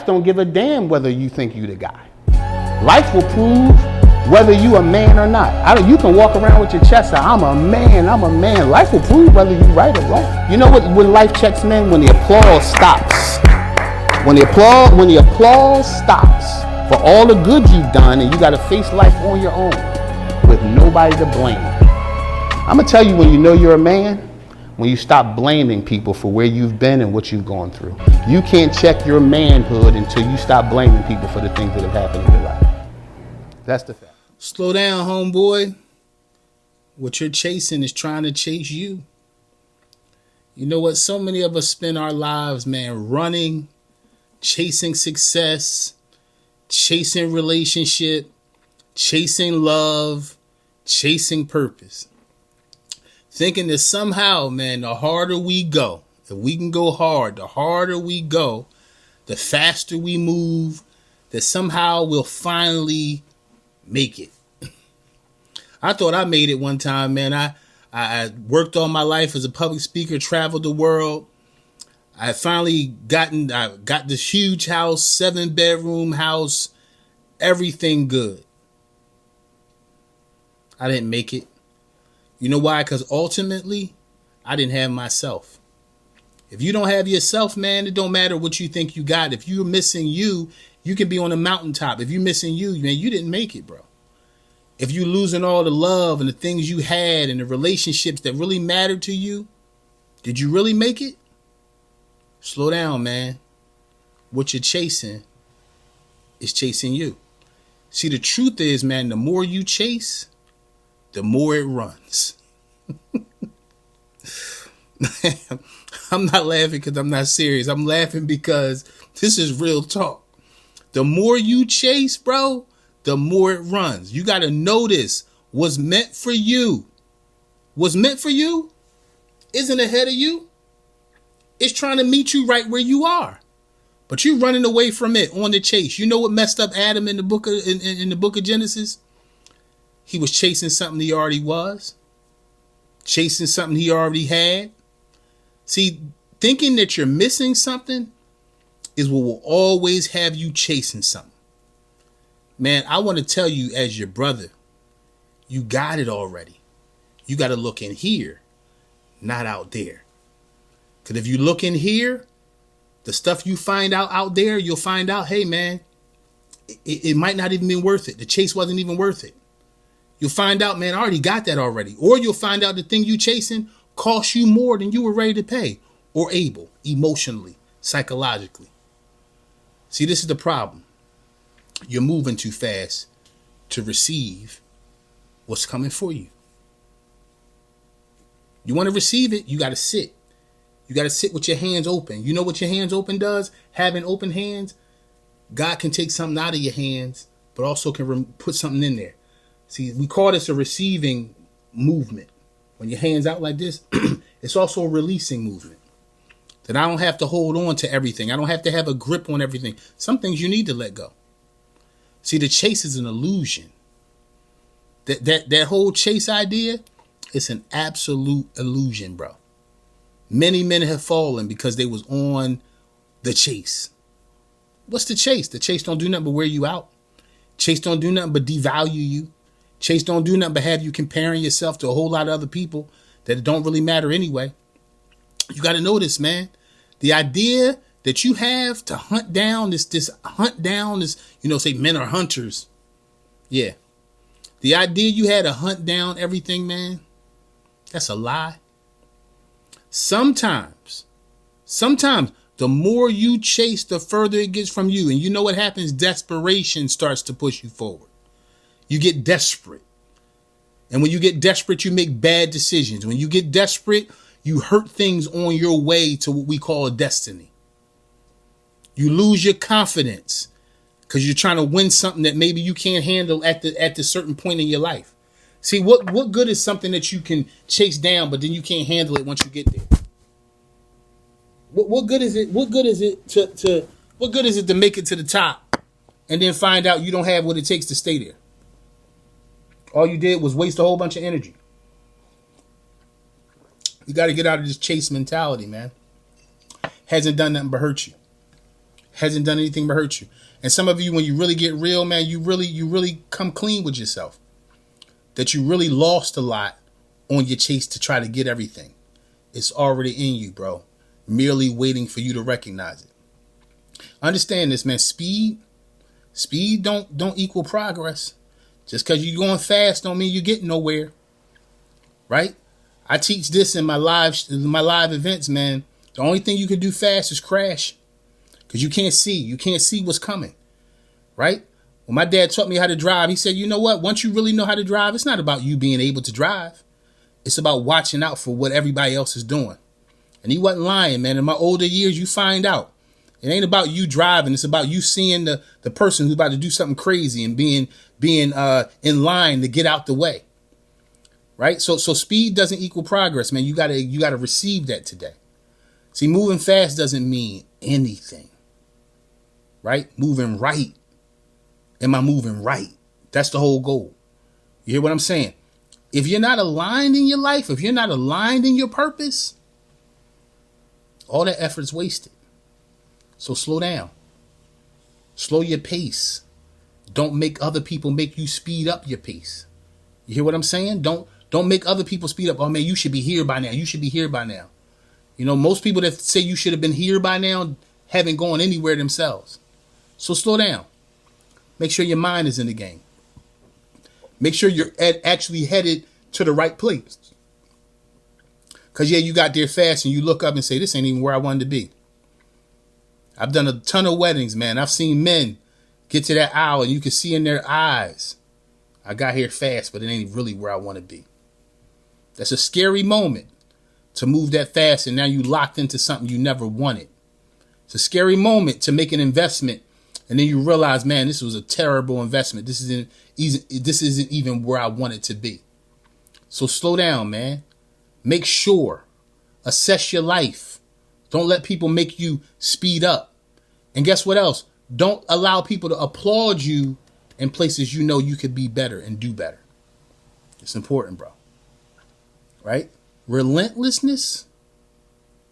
life don't give a damn whether you think you the guy. Life will prove whether you a man or not. You can walk around with your chest out, I'm a man, I'm a man. Life will prove whether you right or wrong. You know what? When life checks men, when the applause stops. When the applause stops for all the good you've done, and you got to face life on your own with nobody to blame. I'm gonna tell you when you know you're a man, when you stop blaming people for where you've been and what you've gone through. You can't check your manhood until you stop blaming people for the things that have happened in your life. That's the fact. Slow down, homeboy. What you're chasing is trying to chase you. You know what? So many of us spend our lives, man, running, chasing success, chasing relationship, chasing love, chasing purpose. Thinking that somehow, man, the harder we go, if we can go hard, the harder we go, the faster we move, that somehow we'll finally make it. I thought I made it one time, man. I worked all my life as a public speaker, traveled the world. I got this huge house, 7-bedroom house, everything good. I didn't make it. You know why? Because ultimately, I didn't have myself. If you don't have yourself, man, it don't matter what you think you got. If you're missing you, you can be on a mountaintop. If you're missing you, man, you didn't make it, bro. If you're losing all the love and the things you had and the relationships that really mattered to you, did you really make it? Slow down, man. What you're chasing is chasing you. See, the truth is, man, the more you chase, the more it runs. I'm not laughing because I'm not serious. I'm laughing because this is real talk. The more you chase, bro, the more it runs. You got to notice what's meant for you. What's meant for you isn't ahead of you. It's trying to meet you right where you are. But you're running away from it on the chase. You know what messed up Adam in the book of Genesis? He was chasing something he already was. Chasing something he already had. See, thinking that you're missing something is what will always have you chasing something. Man, I want to tell you as your brother, you got it already. You got to look in here, not out there. Because if you look in here, the stuff you find out there, you'll find out, hey, man, it might not even be worth it. The chase wasn't even worth it. You'll find out, man, I already got that already. Or you'll find out the thing you chasing costs you more than you were ready to pay or able, emotionally, psychologically. See, this is the problem. You're moving too fast to receive what's coming for you. You want to receive it, you got to sit. You got to sit with your hands open. You know what your hands open does? Having open hands, God can take something out of your hands, but also can put something in there. See, we call this a receiving movement. When your hands out like this, it's also a releasing movement. That I don't have to hold on to everything. I don't have to have a grip on everything. Some things you need to let go. See, the chase is an illusion. That whole chase idea, it's an absolute illusion, bro. Many men have fallen because they was on the chase. What's the chase? The chase don't do nothing but wear you out. Chase don't do nothing but devalue you. Chase don't do nothing but have you comparing yourself to a whole lot of other people that don't really matter anyway. You got to know this, man. The idea that you have to hunt down this, say men are hunters. Yeah. The idea you had to hunt down everything, man, that's a lie. Sometimes the more you chase, the further it gets from you. And you know what happens? Desperation starts to push you forward. You get desperate. And when you get desperate, you make bad decisions. When you get desperate, you hurt things on your way to what we call destiny. You lose your confidence because you're trying to win something that maybe you can't handle at the certain point in your life. See, what good is something that you can chase down, but then you can't handle it once you get there? What good is it? What good is it to make it to the top and then find out you don't have what it takes to stay there? All you did was waste a whole bunch of energy. You got to get out of this chase mentality, man. Hasn't done nothing but hurt you. Hasn't done anything but hurt you. And some of you, when you really get real, man, you really come clean with yourself. That you really lost a lot on your chase to try to get everything. It's already in you, bro. Merely waiting for you to recognize it. Understand this, man. Speed don't equal progress. Just because you're going fast don't mean you're getting nowhere. Right? I teach this in my live events, man. The only thing you can do fast is crash. Because you can't see. You can't see what's coming. Right? When my dad taught me how to drive, he said, you know what? Once you really know how to drive, it's not about you being able to drive. It's about watching out for what everybody else is doing. And he wasn't lying, man. In my older years, you find out. It ain't about you driving. It's about you seeing the person who's about to do something crazy and being in line to get out the way. Right? So speed doesn't equal progress, man. You gotta receive that today. See, moving fast doesn't mean anything. Right? Moving right. Am I moving right? That's the whole goal. You hear what I'm saying? If you're not aligned in your life, if you're not aligned in your purpose, all that effort's wasted. So slow down. Slow your pace. Don't make other people make you speed up your pace. You hear what I'm saying? Don't make other people speed up. Oh man, you should be here by now. You should be here by now. You know, most people that say you should have been here by now haven't gone anywhere themselves. So slow down. Make sure your mind is in the game. Make sure you're actually headed to the right place. Because, yeah, you got there fast and you look up and say, this ain't even where I wanted to be. I've done a ton of weddings, man. I've seen men get to that aisle and you can see in their eyes, I got here fast, but it ain't really where I want to be. That's a scary moment to move that fast and now you locked into something you never wanted. It's a scary moment to make an investment and then you realize, man, this was a terrible investment. This isn't even where I want it to be. So slow down, man. Make sure. Assess your life. Don't let people make you speed up. And guess what else? Don't allow people to applaud you in places you know you could be better and do better. It's important, bro. Right? Relentlessness.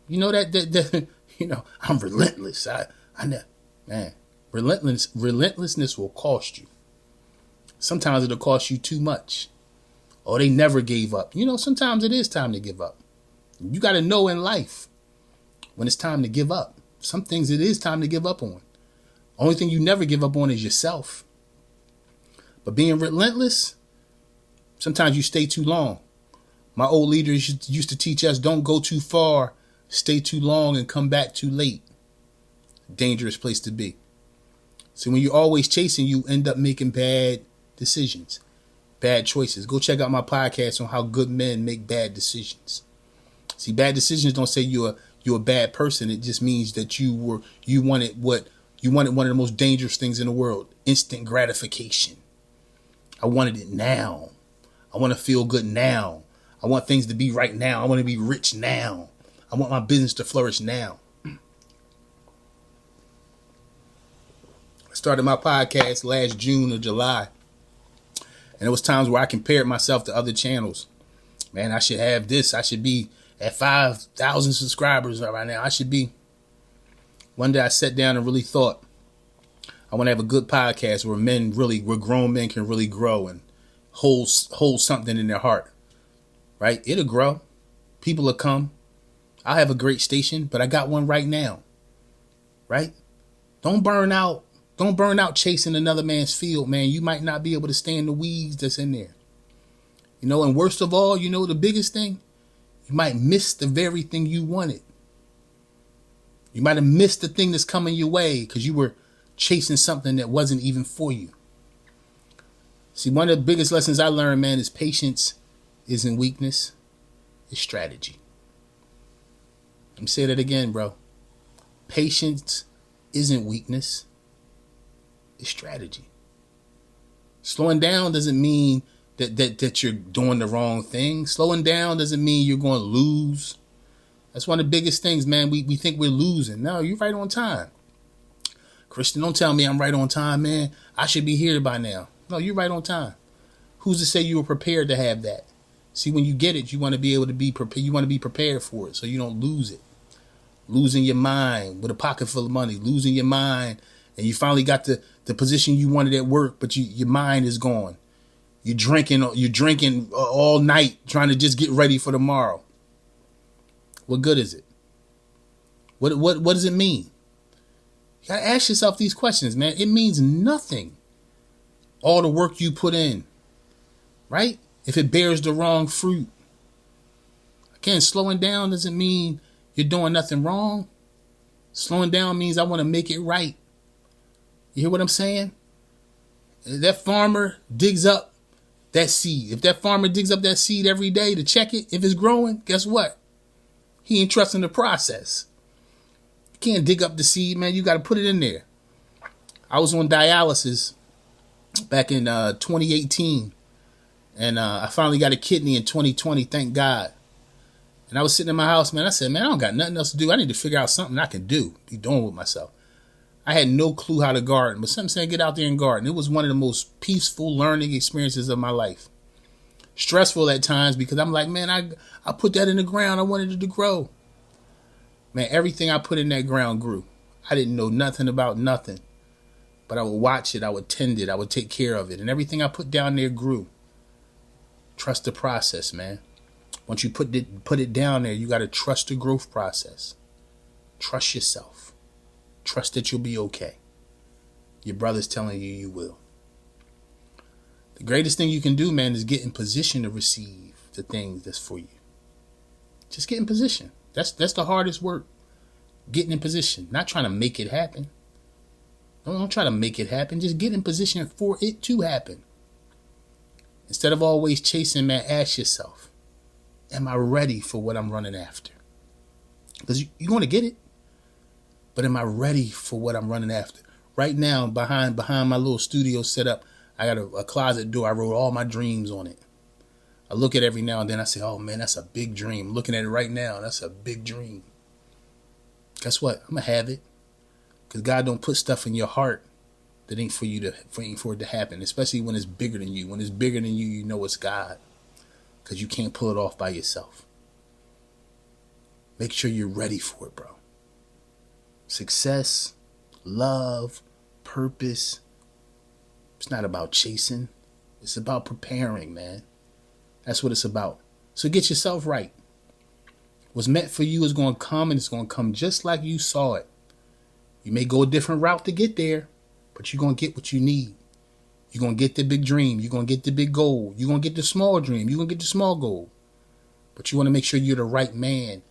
You know that you know, I'm relentless. I know, man. Relentlessness will cost you. Sometimes it'll cost you too much. Or they never gave up. You know, sometimes it is time to give up. You got to know in life when it's time to give up. Some things it is time to give up on. Only thing you never give up on is yourself. But being relentless, sometimes you stay too long. My old leaders used to teach us, don't go too far, stay too long, and come back too late. Dangerous place to be. So when you're always chasing, you end up making bad decisions, bad choices. Go check out my podcast on how good men make bad decisions. See, bad decisions don't say you're a bad person. It just means that you wanted one of the most dangerous things in the world, instant gratification. I wanted it now. I want to feel good now. I want things to be right now. I want to be rich now. I want my business to flourish now. I started my podcast last June or July. And there was times where I compared myself to other channels. Man, I should have this. I should be at 5,000 subscribers right now. I should be. One day I sat down and really thought, I want to have a good podcast where grown men can really grow and hold something in their heart. Right? It'll grow. People will come. I'll have a great station, but I got one right now. Right? Don't burn out. Don't burn out chasing another man's field, man. You might not be able to stand the weeds that's in there. You know, and worst of all, you know, the biggest thing, you might miss the very thing you wanted. You might have missed the thing that's coming your way because you were chasing something that wasn't even for you. See, one of the biggest lessons I learned, man, is patience isn't weakness, it's strategy. Let me say that again, bro. Patience isn't weakness, it's strategy. Slowing down doesn't mean that you're doing the wrong thing. Slowing down doesn't mean you're going to lose. That's one of the biggest things, man. We think we're losing. No, you're right on time. Christian, don't tell me I'm right on time, man. I should be here by now. No, you're right on time. Who's to say you were prepared to have that? See, when you get it, you want to be able to be prepared. You want to be prepared for it so you don't lose it. losing your mind with a pocket full of money, losing your mind, and you finally got the position you wanted at work, but your mind is gone. You're drinking all night trying to just get ready for tomorrow. What good is it? What does it mean? You gotta ask yourself these questions, man. It means nothing. All the work you put in, right? If it bears the wrong fruit. Again, slowing down doesn't mean you're doing nothing wrong. Slowing down means I want to make it right. You hear what I'm saying? That farmer digs up that seed. If that farmer digs up that seed every day to check it, if it's growing, guess what? He ain't trusting the process. You can't dig up the seed, man. You got to put it in there. I was on dialysis back in 2018, and I finally got a kidney in 2020, thank God. And I was sitting in my house, man. I said, man, I don't got nothing else to do. I need to figure out something I can do, be doing with myself. I had no clue how to garden, but something said, get out there and garden. It was one of the most peaceful learning experiences of my life. Stressful at times because I'm like, man, I put that in the ground. I wanted it to grow. Man, everything I put in that ground grew. I didn't know nothing about nothing, but I would watch it. I would tend it. I would take care of it. And everything I put down there grew. Trust the process, man. Once you put it down there, you got to trust the growth process. Trust yourself. Trust that you'll be okay. Your brother's telling you you will. The greatest thing you can do, man, is get in position to receive the things that's for you. Just get in position. That's the hardest work. Getting in position. Not trying to make it happen. Don't try to make it happen. Just get in position for it to happen. Instead of always chasing, man, ask yourself, am I ready for what I'm running after? Because you're going to get it. But am I ready for what I'm running after? Right now, behind my little studio setup, I got a closet door. I wrote all my dreams on it. I look at it every now and then. I say, oh, man, that's a big dream. Looking at it right now, that's a big dream. Guess what? I'm going to have it. Because God don't put stuff in your heart that ain't for it to happen, especially when it's bigger than you. When it's bigger than you, you know it's God. Because you can't pull it off by yourself. Make sure you're ready for it, bro. Success, love, purpose. It's not about chasing. It's about preparing, man. That's what it's about. So get yourself right. What's meant for you is going to come, and it's going to come just like you saw it. You may go a different route to get there, but you're going to get what you need. You're going to get the big dream. You're going to get the big goal. You're going to get the small dream. You're going to get the small goal. But you want to make sure you're the right man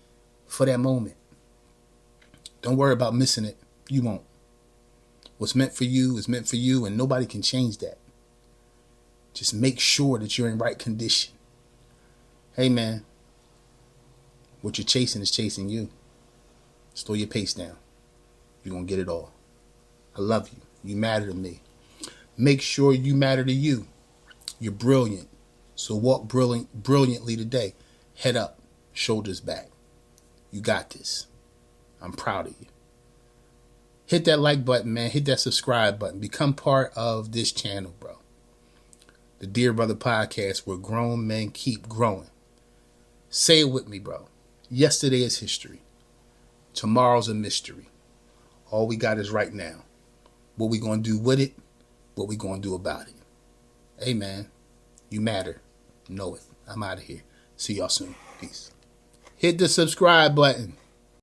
for that moment. Don't worry about missing it. You won't. What's meant for you is meant for you, and nobody can change that. Just make sure that you're in right condition. Hey, man, what you're chasing is chasing you. Slow your pace down. You're going to get it all. I love you. You matter to me. Make sure you matter to you. You're brilliant. So walk brilliantly today. Head up, shoulders back. You got this. I'm proud of you. Hit that like button, man. Hit that subscribe button. Become part of this channel, bro. The Dear Brother Podcast, where grown men keep growing. Say it with me, bro. Yesterday is history. Tomorrow's a mystery. All we got is right now. What we going to do with it? What we going to do about it? Hey, man. You matter. Know it. I'm out of here. See y'all soon. Peace. Hit the subscribe button.